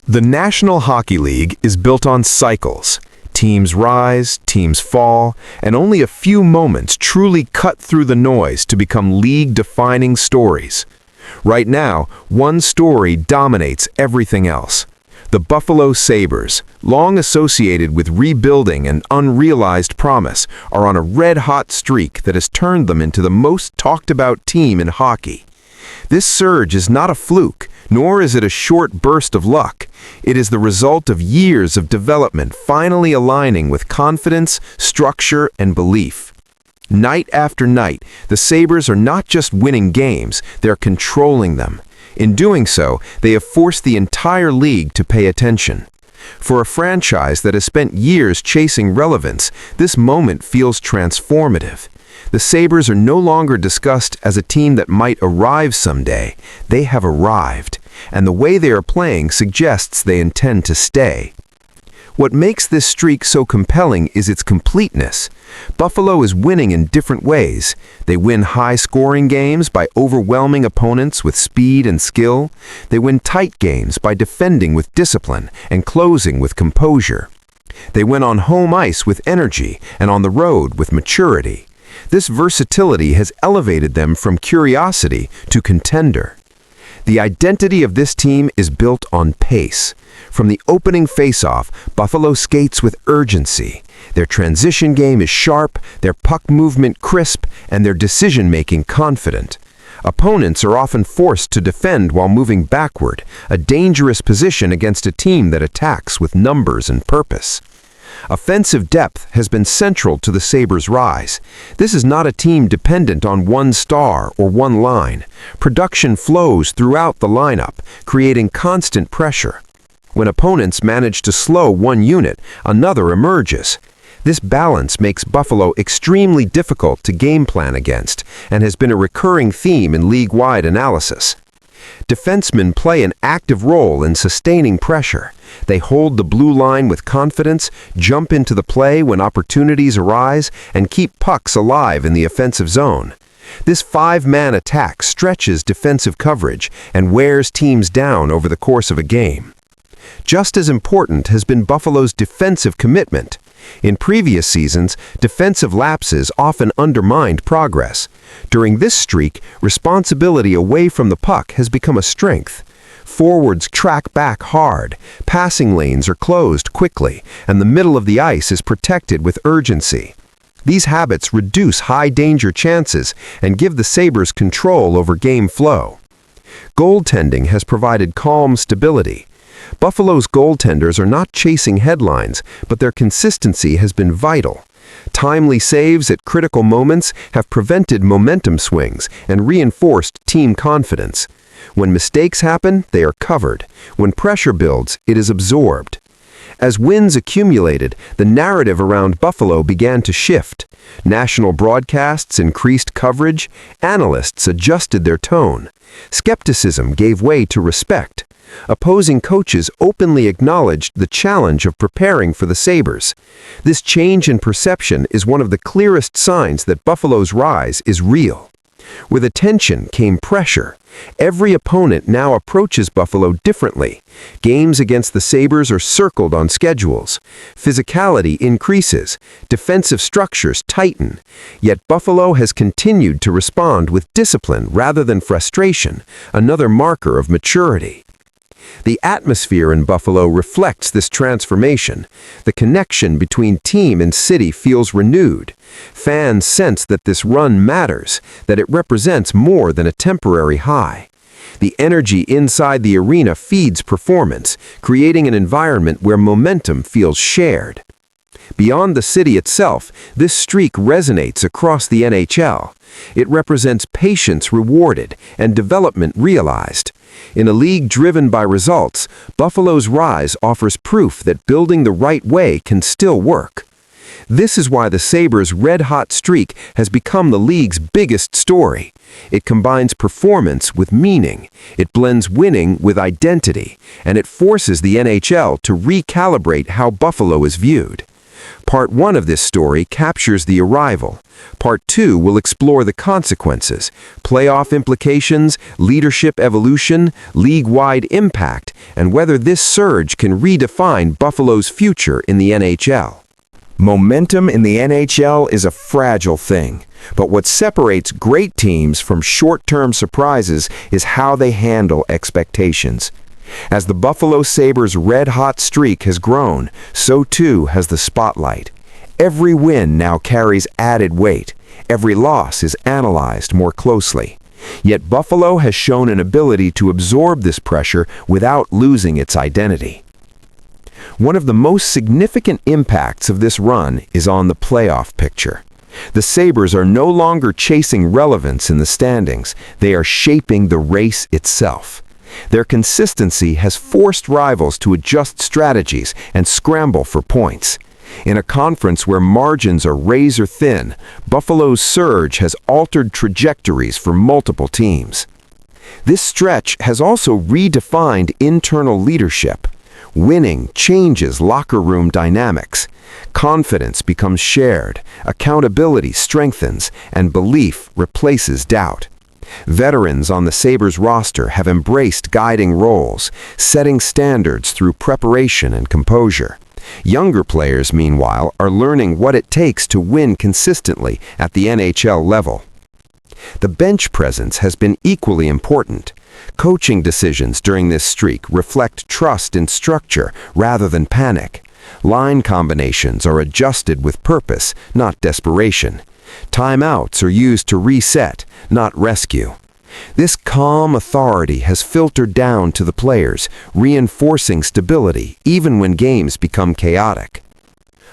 The National Hockey League is built on cycles. Teams rise, teams fall, and only a few moments truly cut through the noise to become league-defining stories. Right now, one story dominates everything else. The Buffalo Sabres, long associated with rebuilding and unrealized promise, are on a red-hot streak that has turned them into the most talked-about team in hockey. This surge is not a fluke, nor is it a short burst of luck. It is the result of years of development finally aligning with confidence, structure, and belief. Night after night, the Sabres are not just winning games, they're controlling them. In doing so, they have forced the entire league to pay attention. For a franchise that has spent years chasing relevance, this moment feels transformative. The Sabres are no longer discussed as a team that might arrive someday. They have arrived, and the way they are playing suggests they intend to stay. What makes this streak so compelling is its completeness. Buffalo is winning in different ways. They win high-scoring games by overwhelming opponents with speed and skill. They win tight games by defending with discipline and closing with composure. They win on home ice with energy and on the road with maturity. This versatility has elevated them from curiosity to contender. The identity of this team is built on pace. From the opening face-off, Buffalo skates with urgency. Their transition game is sharp, their puck movement crisp, and their decision-making confident. Opponents are often forced to defend while moving backward, a dangerous position against a team that attacks with numbers and purpose. Offensive depth has been central to the Sabres' rise. This is not a team dependent on one star or one line. Production flows throughout the lineup, creating constant pressure. When opponents manage to slow one unit, another emerges. This balance makes Buffalo extremely difficult to game plan against and has been a recurring theme in league-wide analysis. Defensemen play an active role in sustaining pressure. They hold the blue line with confidence, jump into the play when opportunities arise, and keep pucks alive in the offensive zone. This five-man attack stretches defensive coverage and wears teams down over the course of a game. Just as important has been Buffalo's defensive commitment. In previous seasons, defensive lapses often undermined progress. During this streak, responsibility away from the puck has become a strength. Forwards track back hard, passing lanes are closed quickly, and the middle of the ice is protected with urgency. These habits reduce high-danger chances and give the Sabres control over game flow. Goaltending has provided calm stability. Buffalo's goaltenders are not chasing headlines, but their consistency has been vital. Timely saves at critical moments have prevented momentum swings and reinforced team confidence. When mistakes happen, they are covered. When pressure builds, it is absorbed. As wins accumulated, the narrative around Buffalo began to shift. National broadcasts increased coverage, analysts adjusted their tone. Skepticism gave way to respect. Opposing coaches openly acknowledged the challenge of preparing for the Sabres. This change in perception is one of the clearest signs that Buffalo's rise is real. With attention came pressure. Every opponent now approaches Buffalo differently. Games against the Sabres are circled on schedules. Physicality increases. Defensive structures tighten. Yet Buffalo has continued to respond with discipline rather than frustration, another marker of maturity. The atmosphere in Buffalo reflects this transformation. The connection between team and city feels renewed. Fans sense that this run matters, that it represents more than a temporary high. The energy inside the arena feeds performance, creating an environment where momentum feels shared. Beyond the city itself, this streak resonates across the NHL. It represents patience rewarded and development realized. In a league driven by results, Buffalo's rise offers proof that building the right way can still work. This is why the Sabres' red-hot streak has become the league's biggest story. It combines performance with meaning, it blends winning with identity, and it forces the NHL to recalibrate how Buffalo is viewed. Part 1 of this story captures the arrival. Part 2 will explore the consequences, playoff implications, leadership evolution, league-wide impact, and whether this surge can redefine Buffalo's future in the NHL. Momentum in the NHL is a fragile thing, but what separates great teams from short-term surprises is how they handle expectations. As the Buffalo Sabres' red-hot streak has grown, so too has the spotlight. Every win now carries added weight. Every loss is analyzed more closely. Yet Buffalo has shown an ability to absorb this pressure without losing its identity. One of the most significant impacts of this run is on the playoff picture. The Sabres are no longer chasing relevance in the standings, they are shaping the race itself. Their consistency has forced rivals to adjust strategies and scramble for points. In a conference where margins are razor-thin, Buffalo's surge has altered trajectories for multiple teams. This stretch has also redefined internal leadership. Winning changes locker room dynamics. Confidence becomes shared, accountability strengthens, and belief replaces doubt. Veterans on the Sabres roster have embraced guiding roles, setting standards through preparation and composure. Younger players, meanwhile, are learning what it takes to win consistently at the NHL level. The bench presence has been equally important. Coaching decisions during this streak reflect trust in structure rather than panic. Line combinations are adjusted with purpose, not desperation. Timeouts are used to reset, not rescue. This calm authority has filtered down to the players, reinforcing stability even when games become chaotic.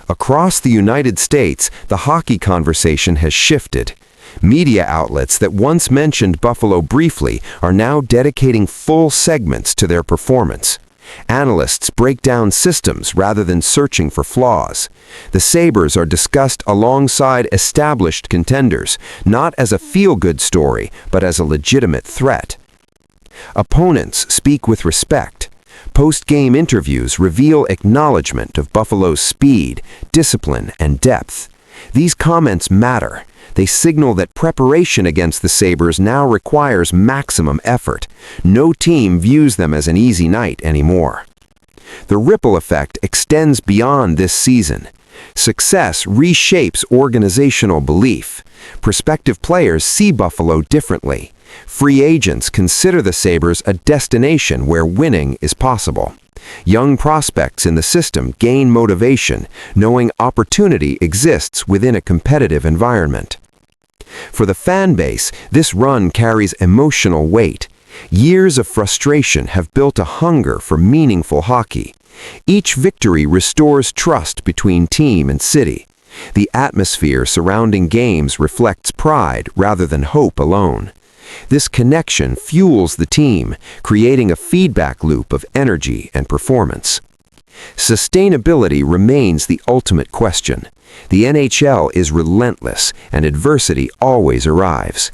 Across the United States, the hockey conversation has shifted. Media outlets that once mentioned Buffalo briefly are now dedicating full segments to their performance. Analysts break down systems rather than searching for flaws. The Sabres are discussed alongside established contenders, not as a feel-good story, but as a legitimate threat. Opponents speak with respect. Post-game interviews reveal acknowledgement of Buffalo's speed, discipline, and depth. These comments matter. They signal that preparation against the Sabres now requires maximum effort. No team views them as an easy night anymore. The ripple effect extends beyond this season. Success reshapes organizational belief. Prospective players see Buffalo differently. Free agents consider the Sabres a destination where winning is possible. Young prospects in the system gain motivation, knowing opportunity exists within a competitive environment. For the fan base, this run carries emotional weight. Years of frustration have built a hunger for meaningful hockey. Each victory restores trust between team and city. The atmosphere surrounding games reflects pride rather than hope alone. This connection fuels the team, creating a feedback loop of energy and performance. Sustainability remains the ultimate question. The NHL is relentless, and adversity always arrives.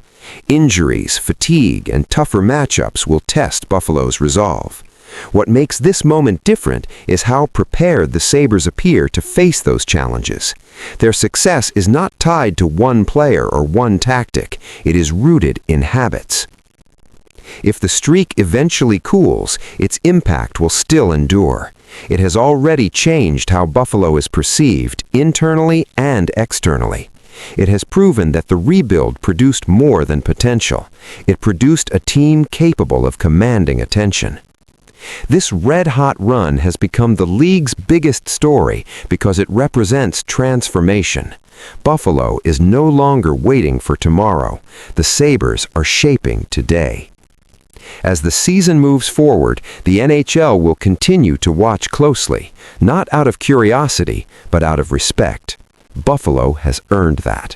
Injuries, fatigue, and tougher matchups will test Buffalo's resolve. What makes this moment different is how prepared the Sabres appear to face those challenges. Their success is not tied to one player or one tactic. It is rooted in habits. If the streak eventually cools, its impact will still endure. It has already changed how Buffalo is perceived, internally and externally. It has proven that the rebuild produced more than potential. It produced a team capable of commanding attention. This red-hot run has become the league's biggest story because it represents transformation. Buffalo is no longer waiting for tomorrow. The Sabres are shaping today. As the season moves forward, the NHL will continue to watch closely, not out of curiosity, but out of respect. Buffalo has earned that.